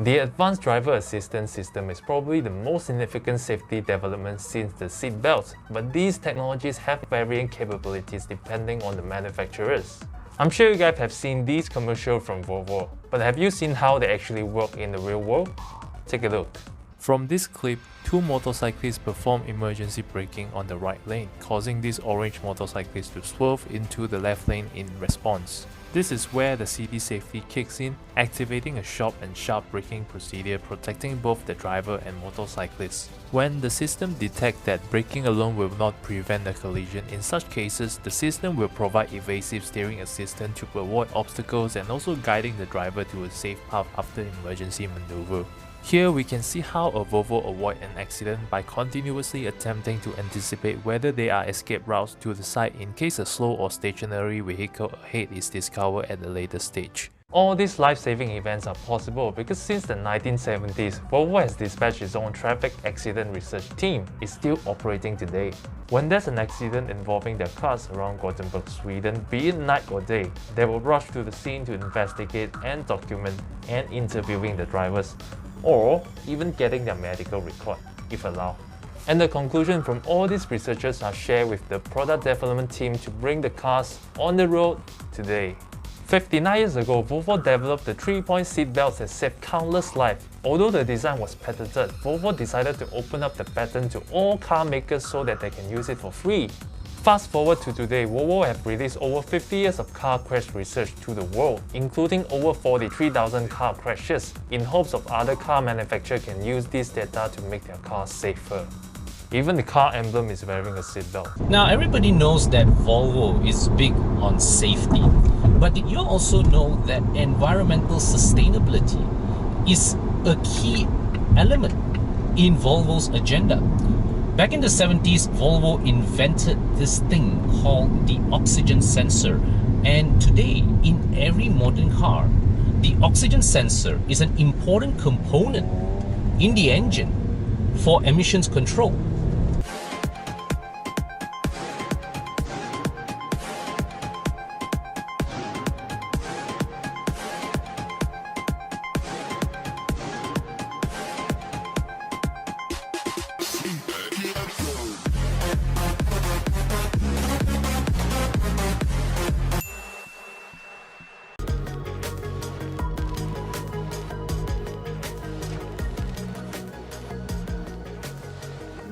The Advanced Driver Assistance System is probably the most significant safety development since the seat belts, but these technologies have varying capabilities depending on the manufacturers. I'm sure you guys have seen these commercials from Volvo, but have you seen how they actually work in the real world? Take a look. From this clip, two motorcyclists perform emergency braking on the right lane, causing this orange motorcyclist to swerve into the left lane in response. This is where the city safety kicks in, activating a short and sharp braking procedure protecting both the driver and motorcyclist. When the system detects that braking alone will not prevent a collision, in such cases, the system will provide evasive steering assistance to avoid obstacles and also guiding the driver to a safe path after emergency maneuver. Here we can see how a Volvo avoid an accident by continuously attempting to anticipate whether there are escape routes to the side in case a slow or stationary vehicle ahead is discovered at a later stage. All these life-saving events are possible because since the 1970s, Volvo has dispatched its own traffic accident research team. It's still operating today. When there's an accident involving their cars around Gothenburg, Sweden, be it night or day, they will rush to the scene to investigate and document and interviewing the drivers, or even getting their medical record, if allowed. And the conclusion from all these researchers are shared with the product development team to bring the cars on the road today. 59 years ago, Volvo developed the 3-point seat belts that saved countless lives. Although the design was patented, Volvo decided to open up the patent to all car makers so that they can use it for free. Fast forward to today, Volvo have released over 50 years of car crash research to the world, including over 43,000 car crashes, in hopes of other car manufacturers can use this data to make their cars safer. Even the car emblem is wearing a seatbelt. Now, everybody knows that Volvo is big on safety, but did you also know that environmental sustainability is a key element in Volvo's agenda? Back in the 70s, Volvo invented this thing called the oxygen sensor, and today, in every modern car, the oxygen sensor is an important component in the engine for emissions control.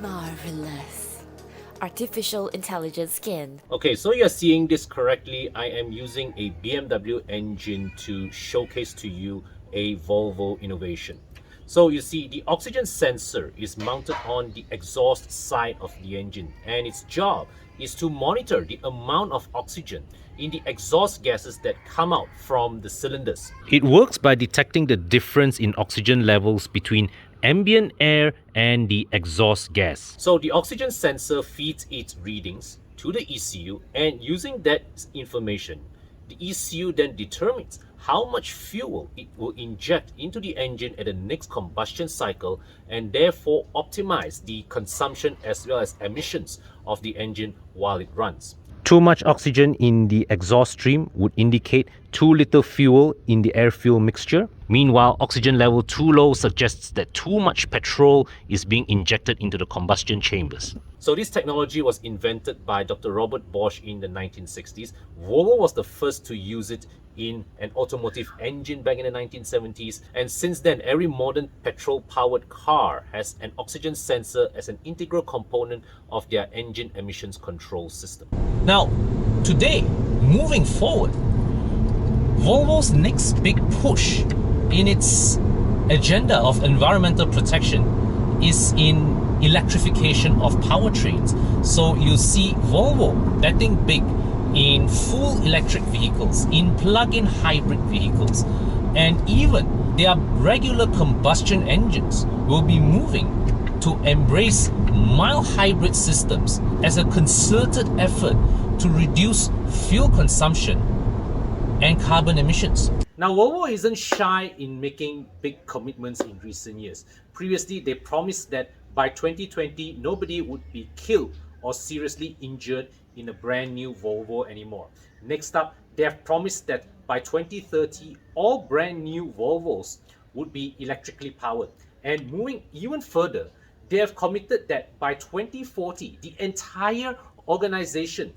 Marvelous. Artificial intelligence skin. Okay, so you're seeing this correctly. I am using a BMW engine to showcase to you a Volvo innovation. So you see, the oxygen sensor is mounted on the exhaust side of the engine, and its job is to monitor the amount of oxygen in the exhaust gases that come out from the cylinders. It works by detecting the difference in oxygen levels between ambient air and the exhaust gas. So the oxygen sensor feeds its readings to the ECU, and using that information, the ECU then determines how much fuel it will inject into the engine at the next combustion cycle, and therefore optimize the consumption as well as emissions of the engine while it runs. Too much oxygen in the exhaust stream would indicate too little fuel in the air-fuel mixture. Meanwhile, oxygen level too low suggests that too much petrol is being injected into the combustion chambers. So this technology was invented by Dr. Robert Bosch in the 1960s. Volvo was the first to use it in an automotive engine back in the 1970s, and since then every modern petrol-powered car has an oxygen sensor as an integral component of their engine emissions control system. Now, today, moving forward, Volvo's next big push in its agenda of environmental protection is in electrification of powertrains. So you see Volvo betting big in full electric vehicles, in plug-in hybrid vehicles, and even their regular combustion engines will be moving to embrace mild hybrid systems as a concerted effort to reduce fuel consumption and carbon emissions. Now, Volvo isn't shy in making big commitments in recent years. Previously, they promised that by 2020, nobody would be killed or seriously injured in a brand new Volvo anymore. Next up, they have promised that by 2030, all brand new Volvos would be electrically powered. And moving even further, they have committed that by 2040, the entire organization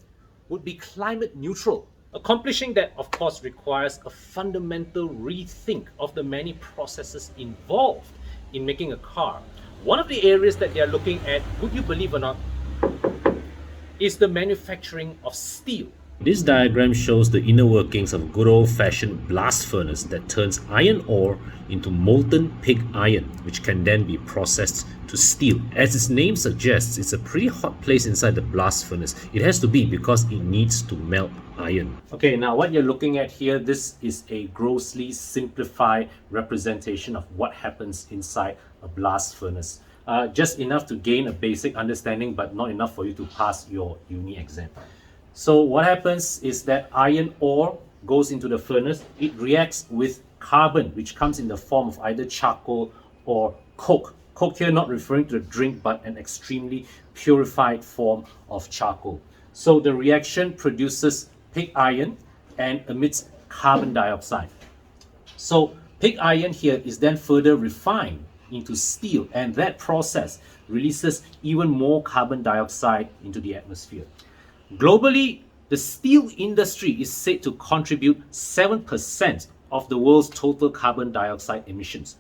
would be climate neutral. Accomplishing that, of course, requires a fundamental rethink of the many processes involved in making a car. One of the areas that they are looking at, would you believe or not, is the manufacturing of steel. This diagram shows the inner workings of a good old-fashioned blast furnace that turns iron ore into molten pig iron, which can then be processed to steel. As its name suggests, it's a pretty hot place inside the blast furnace. It has to be because it needs to melt iron. Okay, now what you're looking at here, this is a grossly simplified representation of what happens inside a blast furnace. Just enough to gain a basic understanding, but not enough for you to pass your uni exam. So what happens is that iron ore goes into the furnace. It reacts with carbon, which comes in the form of either charcoal or coke. Coke here not referring to the drink, but an extremely purified form of charcoal. So the reaction produces pig iron and emits carbon dioxide. So pig iron here is then further refined into steel, and that process releases even more carbon dioxide into the atmosphere. Globally, the steel industry is said to contribute 7% of the world's total carbon dioxide emissions.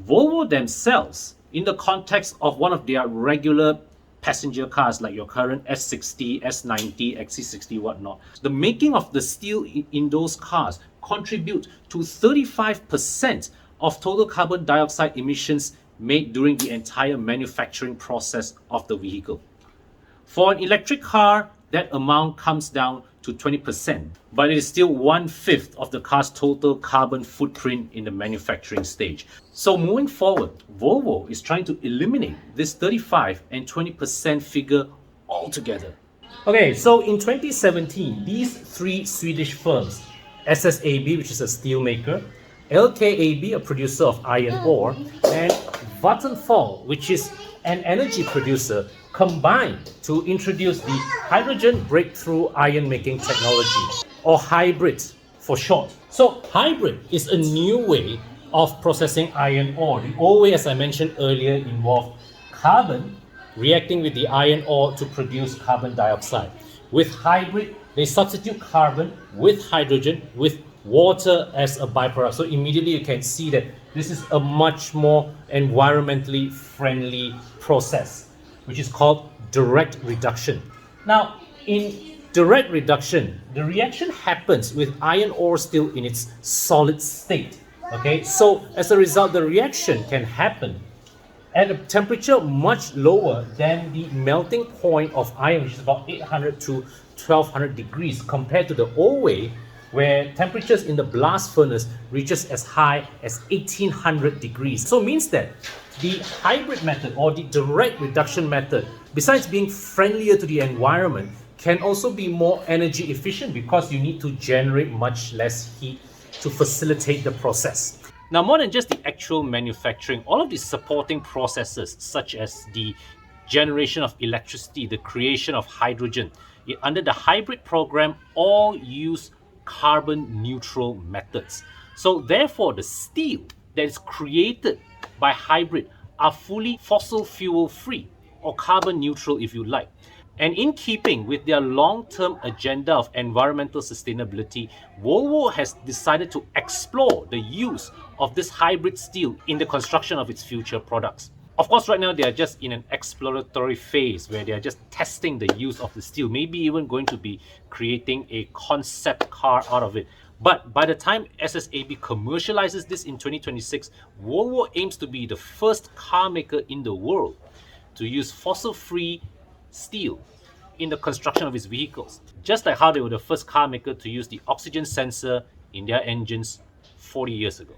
Volvo themselves, in the context of one of their regular passenger cars like your current S60, S90, XC60, whatnot, the making of the steel in those cars contribute to 35% of total carbon dioxide emissions made during the entire manufacturing process of the vehicle. For an electric car, that amount comes down to 20%, but it is still 1/5 of the car's total carbon footprint in the manufacturing stage. So moving forward, Volvo is trying to eliminate this 35 and 20% figure altogether. Okay, so in 2017, these three Swedish firms, SSAB, which is a steel maker, LKAB, a producer of iron ore, and Vattenfall, which is an energy producer, combined to introduce the hydrogen breakthrough iron making technology, or hybrid for short. So hybrid is a new way of processing iron ore. The old way, as I mentioned earlier, involved carbon reacting with the iron ore to produce carbon dioxide. With hybrid, they substitute carbon with hydrogen with water as a byproduct. So immediately you can see that this is a much more environmentally friendly process, which is called direct reduction. Now, in direct reduction, the reaction happens with iron ore still in its solid state. Okay, so as a result, the reaction can happen at a temperature much lower than the melting point of iron, which is about 800 to 1200 degrees, compared to the old way, where temperatures in the blast furnace reaches as high as 1800 degrees. So it means that the hybrid method or the direct reduction method, besides being friendlier to the environment, can also be more energy efficient because you need to generate much less heat to facilitate the process. Now, more than just the actual manufacturing, all of these supporting processes, such as the generation of electricity, the creation of hydrogen, under the hybrid program, all use carbon neutral methods. So therefore, the steel that is created by hybrid are fully fossil fuel free, or carbon neutral if you like. And in keeping with their long-term agenda of environmental sustainability, Volvo has decided to explore the use of this hybrid steel in the construction of its future products. Of course, right now they are just in an exploratory phase where they are just testing the use of the steel, maybe even going to be creating a concept car out of it. But by the time SSAB commercializes this in 2026, Volvo aims to be the first car maker in the world to use fossil-free steel in the construction of its vehicles, just like how they were the first car maker to use the oxygen sensor in their engines 40 years ago.